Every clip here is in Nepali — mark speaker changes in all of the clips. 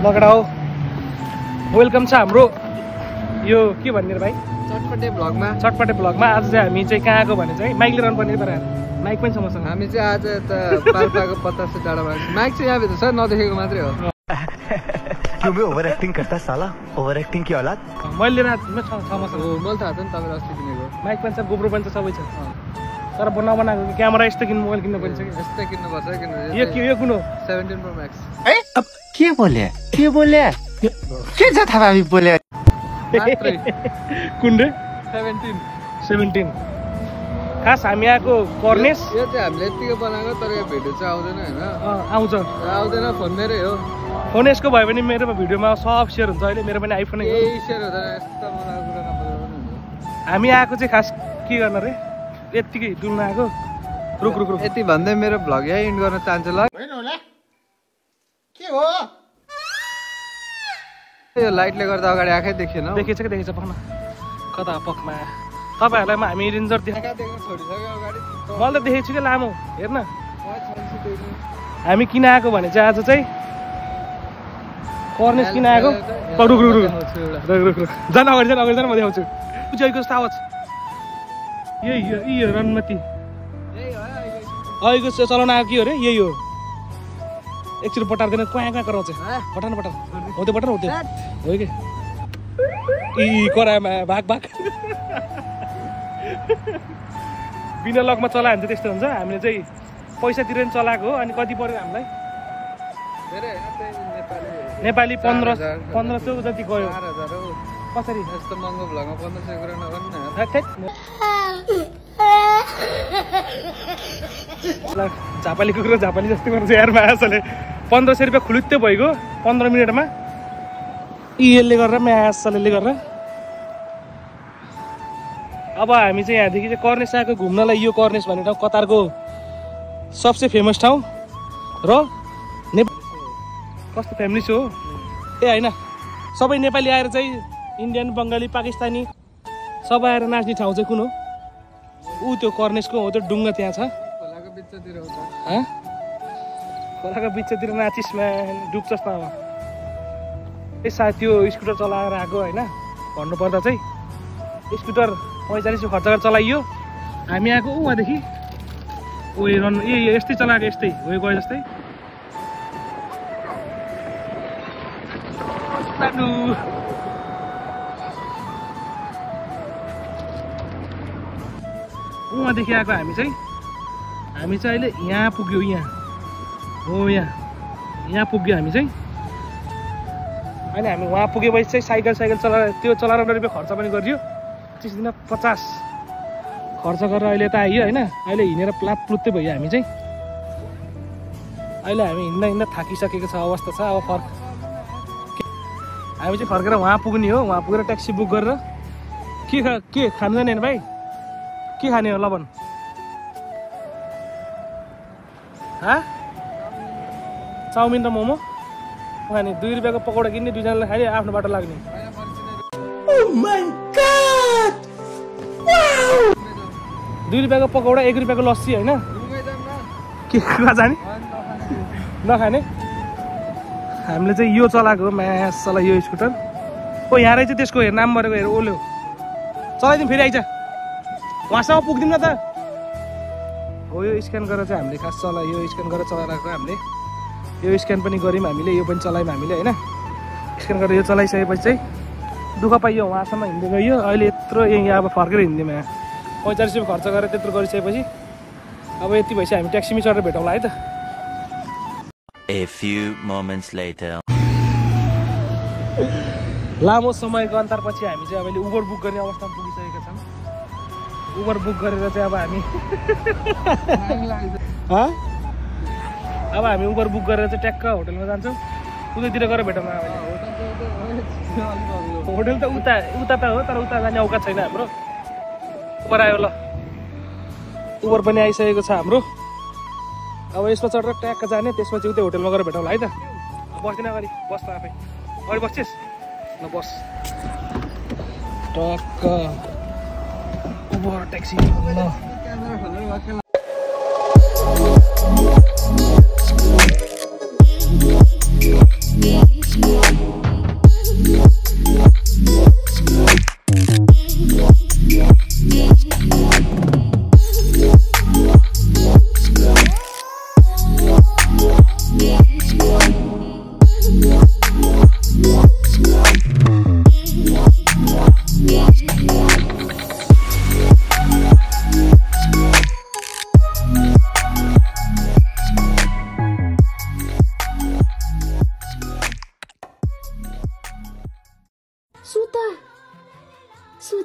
Speaker 1: लगडा हो वेलकम छ हाम्रो यो के भन्ने भाइ
Speaker 2: चटपटे ब्लगमा
Speaker 1: आज चाहिँ हामी चाहिँ कहाँ आएको भने चाहिँ माइक लिएर आउनु पर्ने पर माइक पनि छ मसँग
Speaker 2: हामी चाहिँ आज त पाल्पाको 50 डाँडामा माइक चाहिँ यहाँ भित्र छ नदेखेको मात्रै हो
Speaker 3: क्यों बे ओभर एक्टिङ गर्दा साला ओभर एक्टिङ की औलाद
Speaker 1: मैले लिएर आएको छ मसँग
Speaker 2: मैले थाहा छ नि तपाईले अस्ति किनेको
Speaker 1: माइक पनि छ गोप्रो पनि छ सबै छ तर बनाएको क्यामेरा यस्तो किन्नु मोबाइल किन्नु पर्छ कि
Speaker 2: यस्तै किन्नुपर्छ किन
Speaker 1: यो कुन हो
Speaker 2: 17 Pro Max
Speaker 3: अब के बोले के छ थाहा हामी बोले
Speaker 1: कुन रे
Speaker 2: 17
Speaker 1: खास हामी आएको कर्नेस
Speaker 2: यो चाहिँ हामीले यतिकै बनाएको तर यो भिडियो चाहिँ आउँदैन हैन
Speaker 1: आउँदैन
Speaker 2: फोन मेरै हो
Speaker 1: फोन यसको भयो भने मेरो भिडियोमा सब सेयर हुन्छ अहिले मेरो पनि आइफोन
Speaker 2: हो सेयर हुँदैन यस्तो बनाएको कुरा नबोल्नु
Speaker 1: हामी आएको चाहिँ खास के गर्न रे यतिकै डुल्न आएको रुक
Speaker 2: यति भन्दै मेरो भ्लग यही इन्ड गर्न चाहन्छु ल
Speaker 3: हैन होला के हो
Speaker 2: यो लाइटले गर्दा अगाडि आँखै देखेन
Speaker 1: देखेछ पक्न कता पकमा तपाईहरुलाई हामी रेन्जर
Speaker 2: छोडिसक्यो अगाडि
Speaker 1: मैले त देखेको छु कि लामो हेर्न हामी किन आएको भने चाहिँ आज चाहिँ कर्नेस किन आएको रुक जान अगाडि जान म देखाउँछु उचाइको जस्तो आवाज यही हो रणमती अहिलेको चलाउन आएको के हो रे यही हो एकचोटि बटार्दैन कहाँ कराउँछ बटार हो त्यो बटार हो त्यो हो कि यी करामा भाग बिना लगमा चलायो भने चाहिँ त्यस्तो हुन्छ हामीले चाहिँ पैसा तिरेर चलाएको हो अनि कति पर्यो हामीलाई नेपाली 1500 जति गयो कसरी
Speaker 2: यस्तो महँगो भ्लगमा 1500 कुरा नगर्नु
Speaker 1: न झापाली कुकुर झापाली जस्तो गर्छ यार मायासले 1500 रुपियाँ खुलुत्तै भइगयो 15 मिनटमा यसले गरेर म्यासले गरेर अब हामी चाहिँ यहाँदेखि चाहिँ कर्नेस आएको घुम्नलाई यो कर्नेस भन्ने ठाउँ कतारको सबसे फेमस ठाउँ र कस्तो फ्यामिली सो हो ए होइन सबै नेपाली आएर चाहिँ इन्डियन बङ्गाली पाकिस्तानी सबै आएर नाच्ने ठाउँ चाहिँ कुन हो ऊ त्यो कर्नेसको हो त्यो डुङ्गा त्यहाँ छ
Speaker 2: खोलाको बिचतिर हो
Speaker 1: खोलाको बिचतिर नाचिसमा डुब्छस् न अब ए सायद त्यो स्कुटर चलाएर आएको होइन भन्नुपर्दा चाहिँ स्कुटर 45 खर्च गरेर चलाइयो हामी आएको उहाँदेखि यस्तै चलाएको यस्तै हो गयो जस्तै उहाँदेखि आएको हामी चाहिँ अहिले यहाँ पुग्यो यहाँ पुग्यो हामी चाहिँ अनि हामी वहाँ पुगेपछि चाहिँ साइकल चलाएर त्यो चलाएर 100 रुपियाँ खर्च पनि गरियो 25 दिन 50 खर्च गरेर अहिले त आइयो होइन अहिले हिँडेर प्लाप्लुत्तै भयो हामी चाहिँ अहिले हामी हिँड्दा थाकिसकेको छ अवस्था छ अब हामी चाहिँ फर्केर वहाँ पुग्ने हो वहाँ पुगेर ट्याक्सी बुक गरेर के खानु जाने भाइ के खाने हो लबन चाउमिन र मोमो खाने 2 रुपियाँको पकौडा किन्ने दुईजनालाई खाने आफ्नो बाटो लाग्ने 2 रुपियाँको पकौडा 1 रुपियाँको लस्सी होइन के जाने नखाने हामीले चाहिँ यो चलाएको म्यासला यो स्कुटर ओ यहाँ रहेछ त्यसको हेर नाम मरेको हेर ओल्यो चलाइदिउँ फेरि आइज वहाँसम्म पुग्दिउँ न त हो यो स्क्यान गरेर चाहिँ हामीले खास यो स्क्यान गरेर चलाइरहेको हामीले यो स्क्यान पनि गऱ्यौँ हामीले यो पनि चलायौँ हामीले होइन स्क्यान गरेर यो चलाइसकेपछि चाहिँ दुःख पाइयो वहाँसम्म हिँड्दै गयो अहिले यत्रो यहाँ अब फर्केर हिँड्दिउँ यहाँ 45 रुपियाँ खर्च गरेर त्यत्रो गरिसकेपछि अब यति भएपछि हामी ट्याक्सीमै चढेर भेटौँला है त
Speaker 4: A few moments later.
Speaker 1: लामो समयको अन्तरपछि हामी चाहिँ अहिले उबर बुक गर्ने अवस्थामा पुगिसकेका छौँ उबर बुक गरेर चाहिँ अब हामी उबर बुक गरेर चाहिँ ट्याक्क होटलमा जान्छौँ उतैतिर गएर भेटौँ होटल त उता त हो तर उता जाने औकात छैन हाम्रो उबर आयो ल उबर पनि आइसकेको छ हाम्रो अब यसमा चढेर ट्याक्क जाने त्यसपछि उतै होटलमा गएर भेटौँला है त बस्दिन अगाडि बस त आफै अगाडि बस्छिस् ल बस टक्क उबर ट्याक्सी ल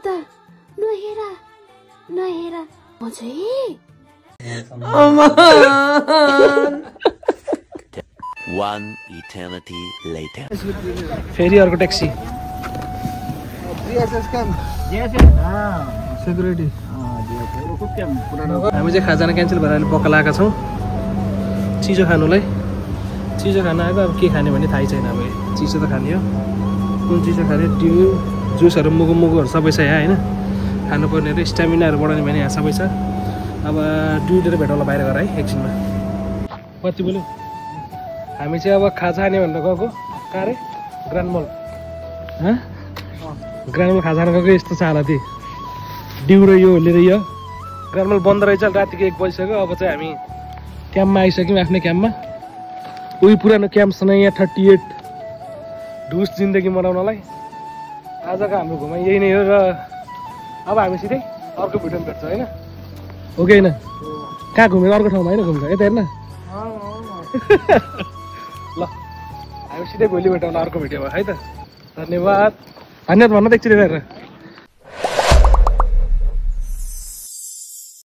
Speaker 5: त नहेरा नहेरा म चाहिँ
Speaker 4: One eternity later.
Speaker 1: फेरि अर्को ट्याक्सी
Speaker 2: सेक्युरिटी
Speaker 1: हामी चाहिँ खाजाना क्यान्सल भएर अहिले बक्का लगाएका छौँ चिसो खानुलाई। चिसो खान आएको अब के खाने भन्ने थाहै छैन। अब चिसो त खाने हो, कुन चिसो खाने, त्यो जुसहरू मुगुहरू सबै छ यहाँ होइन। खानुपर्नेहरू स्ट्यामिनाहरू बढाउने भने यहाँ सबै छ। अब दुईवटा भेटौँला बाहिर गएर है एकछिनमा। कति बोल्यो? हामी चाहिँ अब खाजा खाने भनेर गएको कहाँ अरे ग्रान्ड मल। ग्रान्ड मल खाजा खान गएको यस्तो छ हालत डिउ र यो लिएर यो ग्रान्ड मल बन्द रहेछ। रातिको 1 बजिसक्यो। अब चाहिँ हामी क्याम्पमा आइसक्यौँ, आफ्नै क्याम्पमा। उही पुरानो क्याम्पसँग यहाँ 38 ढुस जिन्दगी मनाउनलाई। आजको हाम्रो घुमाइ यही नै हो। र अब हामी सिधै अर्को भिडियोमा भेट्छ होइन, हो कि होइन? कहाँ घुमेर अर्को ठाउँमा होइन घुम्छ यता हेर्न। ल हामी सिधै भोलि भेटौँला अर्को भिडियोमा है त। धन्यवाद। धन्यवाद भन्न त एकचोटि हेरेर।